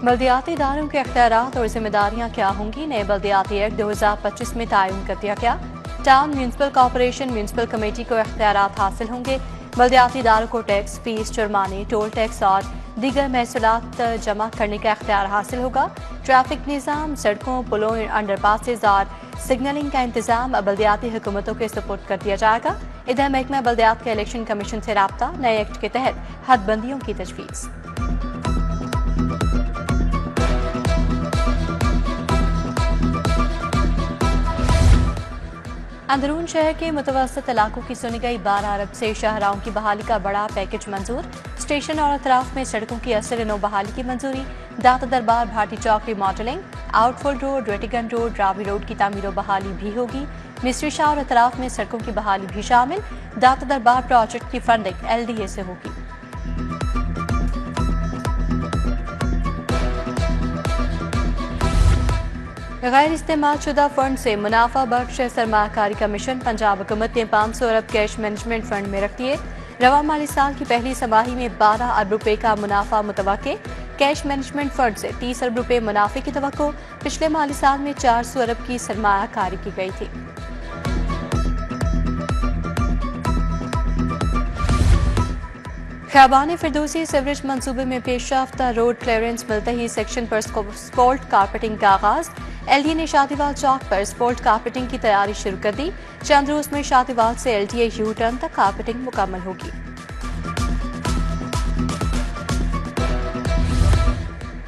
बल्दियाती इदारों के अख्तियारात और जिम्मेदारियाँ क्या होंगी? नए बल्दियाती एक्ट 2025 में तयन कर दिया गया। Town municipal corporation municipal committee को अख्तियारात हासिल होंगे। बल्दियाती इदारों को टैक्स, फीस, जुर्माने, टोल टैक्स और दीगर महसूलात जमा करने का अख्तियार हासिल होगा। ट्रैफिक निज़ाम, सड़कों, पुलों, अंडरपासेज और सिग्नलिंग का इंतजाम बल्दियाती हुकूमतों के सपोर्ट कर दिया जाएगा। इधर महकमा बल्दियात के इलेक्शन कमीशन से राब्ता, नए एक्ट के तहत हदबंदियों की तजवीज़। अंदरून शहर के मुतवस्सित इलाकों की सुनी गई 12 अरब से शाहराहों की बहाली का बड़ा पैकेज मंजूर। स्टेशन और अतराफ में सड़कों की असर नो बहाली की मंजूरी। Data Darbar Bhati Chowk remodelling, outfall road, Rattigan road, Ravi road की तामीर बहाली भी होगी। मिस्री शाह और अतराफ में सड़कों की बहाली भी शामिल। दाता दरबार प्रोजेक्ट की फंडिंग LDA से होगी। गैर इस्तेमाल शुदा फंड से मुनाफा बख्श सरमाकारी का मिशन पंजाब हुकूमत ने 500 अरब कैश मैनेजमेंट फंड में रख दिए। रवा माली साल की पहली छमाही में 12 अरब रुपए का मुनाफा मुतवक्के। कैश मैनेजमेंट फंड से 30 अरब रुपए मुनाफे की तवक्को। पिछले माली साल में 400 अरब की सरमायाकारी की गई थी। ख्याबान फिरदौसी सीवरेज मंसूबे में पेशरफ्त, रोड क्लियरेंस मिलते ही सेक्शन पर स्पोल्ट कारपेटिंग का आगाज। LDA ने शादीवाल चौक पर स्पोल्ट कारपेटिंग की तैयारी शुरू कर दी। चंद रोज में शादीवाल से LDA यू टर्न तक कारपेटिंग मुकम्मल होगी।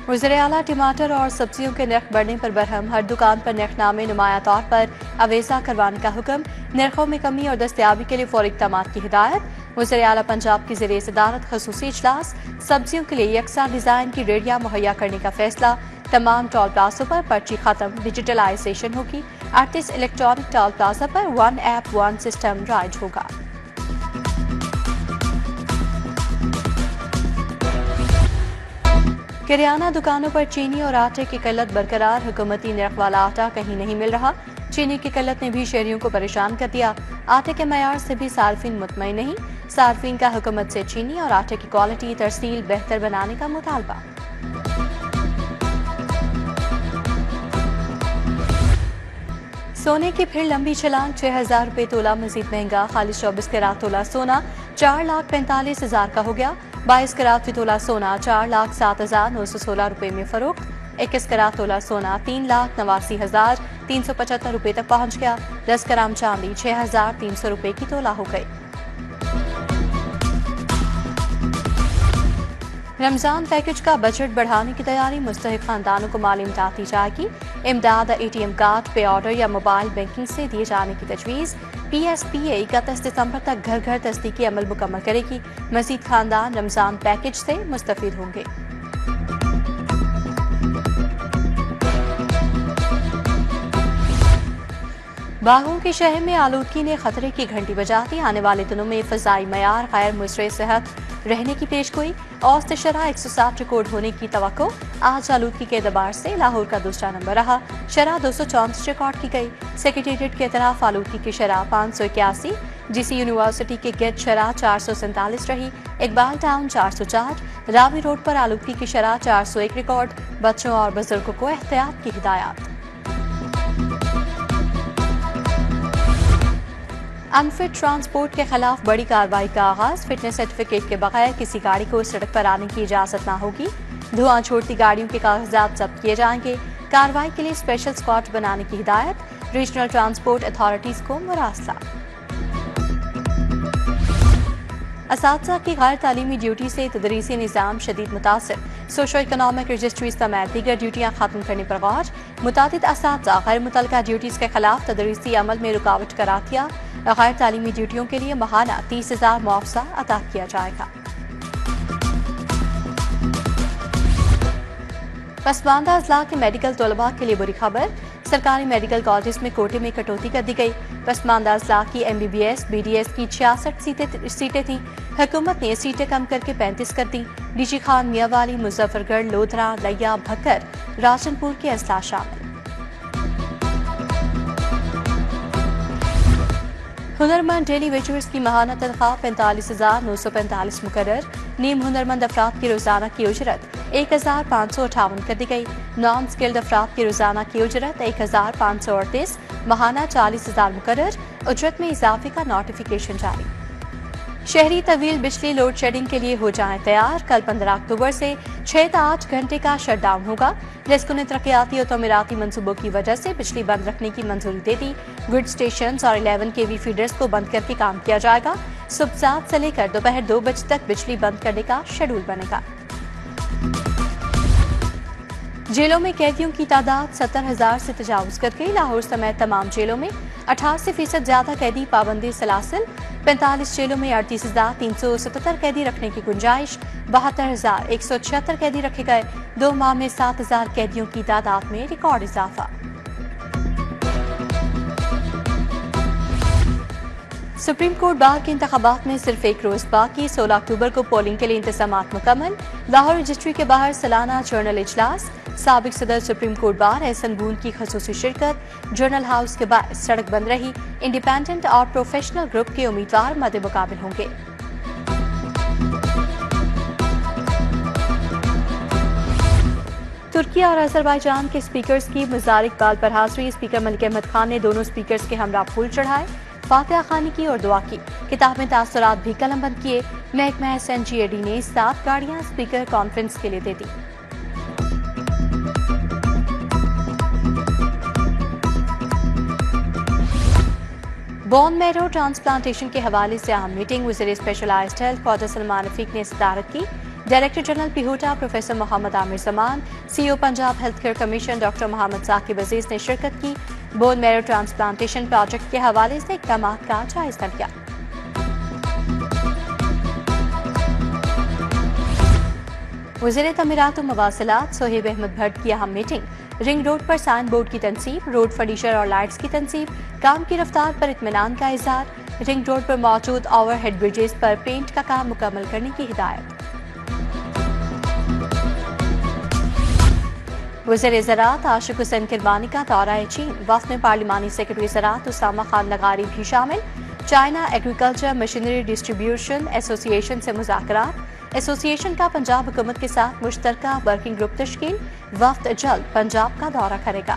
वज़ीर आला टमाटर और सब्जियों के नर्ख बढ़ने पर बरहम। हर दुकान पर नर्खनामे नुमाया तौर पर अवेजा करवाने का हुक्म। नर्खों में कमी और दस्तयाबी के लिए फौरी इक़दामात की हिदायत। वज़ीर आला पंजाब की ज़रिए सदारत खसूसी इजलास। सब्जियों के लिए यकसा डिजाइन की रेडियां मुहैया करने का फैसला। तमाम टोल प्लाजों पर पर्ची खत्म, डिजिटलाइजेशन होगी। 38 इलेक्ट्रॉनिक टोल प्लाजा पर 1 ऐप 1 सिस्टम राइज होगा। किराना दुकानों पर चीनी और आटे की किल्लत बरकरार। हुकूमती नर्ख वाला आटा कहीं नहीं मिल रहा। चीनी की किल्लत ने भी शहरियों को परेशान कर दिया। आटे के मयार से भी सार्फिन मुतमईन नहीं। सार्फिन का हुकूमत से चीनी और आटे की क्वालिटी तरसील बेहतर बनाने का मुतालबा। सोने की फिर लंबी छलांग। 6,000 रुपए तोला मजीद महंगा। खाली 24 कैरात तोला सोना 4,45,000 का हो गया। 22 कैरात फी तोला सोना 4,07,916 रुपए में फरोख्त। 21 कैरात तोला सोना 3,89,375 रुपए तक पहुंच गया। 10 ग्राम चांदी 6,300 रुपए की तोला हो गई। रमजान पैकेज का बजट बढ़ाने की तैयारी। मुस्तहिक खानदानों को माली इमदाद दी जाएगी। इमदाद ATM कार्ड, पे ऑर्डर या मोबाइल बैंकिंग से दिए जाने की तजवीज़। PSPA 31 दिसंबर तक घर घर तस्दीकी अमल मुकम्मल करेगी। मज़ीद खानदान रमजान पैकेज से मुस्तफीद होंगे। बागों के शहर में आलूदगी ने खतरे की घंटी बजा दी। आने वाले दिनों में फ़ज़ाई मयार गैर मुसरे सेहत रहने की पेशगोई। औसत शरह 160 रिकॉर्ड होने की तवक्को। आज आलूदगी के एतबार से लाहौर का दूसरा नंबर रहा। शरह 234 रिकॉर्ड की गई। सेक्रेटेरिएट के तरफ आलूदगी की शरह 581। GC यूनिवर्सिटी के गिर्द शरह 447 रही। इकबाल टाउन 404। रावी रोड पर आलूदगी की शरह 401 रिकॉर्ड। बच्चों और बुजुर्गों को एहतियात की हिदायत। अनफिट ट्रांसपोर्ट के खिलाफ बड़ी कार्रवाई का आगाज। फिटनेस सर्टिफिकेट के बगैर किसी गाड़ी को सड़क पर आने की इजाजत न होगी। धुआं छोड़ती गाड़ियों के कागजात जब्त किए जाएंगे। कार्रवाई के लिए स्पेशल स्क्वाड बनाने की हिदायत। रीजनल ट्रांसपोर्ट अथॉरिटीज को मुरासला। असातिज़ा की गैर तालीमी ड्यूटी से तदरीसी निज़ाम शदीद मुतासिर। सोशो इकोनॉमिक रजिस्ट्री समेत दीगर ड्यूटियाँ खत्म करने पर गौर। मुतादिद असातिज़ा गैर मुतल्लका ड्यूटीज़ के खिलाफ तदरीसी अमल में रुकावट करार दिया। गैर तालीमी ड्यूटियों के लिए माहाना 30,000 मुआवजा अदा किया जाएगा। पसमानदा अजला के मेडिकल तलबा के लिए बुरी खबर। सरकारी मेडिकल कॉलेज में कोटे में कटौती कर दी गई। पसमानदा अजला की MBBS BDS की 66 सीटें थीं। हुकूमत ने सीटें कम करके 35 कर दी। डीजी खान, मियावाली, मुजफ्फरगढ़, लोधरा, लैया, भक्कर, राशनपुर के अजला शामिल। हुनरमंद डेली वेजर्स की माहाना तनख्वाह 45,945 मुकर्रर। नीम हुनरमंद अफराद की रोजाना की उजरत 1558 कर दी गई। नॉन स्किल्ड अफराद की रोजाना की उजरत 1538, माहाना 40,000 मुकर्रर। उजरत में इजाफे का नोटिफिकेशन जारी। शहरी तवील बिजली लोड शेडिंग के लिए हो जाएं तैयार। कल 15 अक्टूबर से 6 से 8 घंटे का शटडाउन होगा। लेस्को ने तरक्याती और तमीराती मंसूबों की वजह से बिजली बंद रखने की मंजूरी दे दी। ग्रिड स्टेशन और 11 kV फीडर्स को बंद करके काम किया जाएगा। सुबह 7 से लेकर दोपहर 2 बजे तक बिजली बंद करने का शेड्यूल बनेगा। जेलों में कैदियों की तादाद 70,000 से तजावुज कर गई। लाहौर समेत तमाम जेलों में 88% ज्यादा कैदी पाबंदी सलासिल। 45 जेलों में 38,377 कैदी रखने की गुंजाइश। 72,176 कैदी रखे गए। 2 माह में 7,000 कैदियों की तादाद में रिकॉर्ड इजाफा। सुप्रीम कोर्ट बार के इंतखाबात में सिर्फ एक रोज बाकी। 16 अक्टूबर को पोलिंग के लिए इंतजामात मुकम्मल। लाहौर रजिस्ट्री के बाहर सालाना जर्नल इजलास। साबिक सदर सुप्रीम कोर्ट बार एहसन बून की खसूसी शिरकत। जर्नल हाउस के बाहर सड़क बंद रही। इंडिपेंडेंट और प्रोफेशनल ग्रुप के उम्मीदवार मद्दे मुकाबिल होंगे। तुर्की और अजरबैजान के स्पीकर्स की मुबारकबाद पर हाजिरी। स्पीकर मलिक अहमद खान ने दोनों स्पीकर्स के हमरा फूल चढ़ाए, फातिहा खानी की और दुआ की। किताब में तासुरात भी कलमबंद किए। महकमा SNGAD ने 7 गाड़ियां स्पीकर कॉन्फ्रेंस के लिए दे दी। बोन मैरो ट्रांसप्लांटेशन के हवाले से अहम मीटिंग। वज़ीर स्पेशलाइज्ड हेल्थ ख्वाजा सलमान रफीक ने सदारत की। डायरेक्टर जनरल पिहोटा professor Mohammad Aamir Zaman, CEO Punjab health care commission doctor Mohammad Saqib Aziz ने शिरकत की। बोन मैरो ट्रांसप्लांटेशन प्रोजेक्ट के हवाले से इक़दामात का जायजा लिया। वज़ीर तमीरात और मवासिलात सोहेब अहमद भट्ट की अहम मीटिंग। रिंग रोड पर साइन बोर्ड की तनसीब, रोड फर्नीचर और लाइट्स की तनसीब, काम की रफ्तार पर इत्मीनान का इजहार। रिंग रोड पर मौजूद ओवरहेड ब्रिजेस पर पेंट का काम मुकम्मल करने की हिदायत। वज़ीर ज़राअत आशिक हुसैन किरमानी का दौरा चीन। वफ़द में पार्लिमानी सेक्रेटरी ज़राअत उसामा खान लगारी भी शामिल। China agriculture machinery distribution association से मुज़ाकरात। एसोसिएशन का पंजाब हुकूमत के साथ मुश्तरका वर्किंग ग्रुप तश्कील। वफ़द जल्द पंजाब का दौरा करेगा।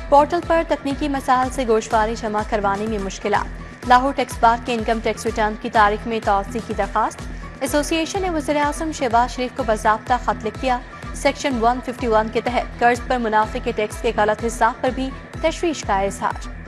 पोर्टल पर तकनीकी मसाइल से गोशवारी जमा करवाने में मुश्किलात। लाहौर टैक्स बार के इनकम टैक्स रिटर्न की तारीख में तौसी की दरखास्त। एसोसिएशन ने वज़ीर आज़म शहबाज शरीफ को बाज़ाब्ता खत लिख दिया। सेक्शन 151 के तहत कर्ज पर मुनाफे के टैक्स के गलत हिसाब पर भी तशवीश का इजहार।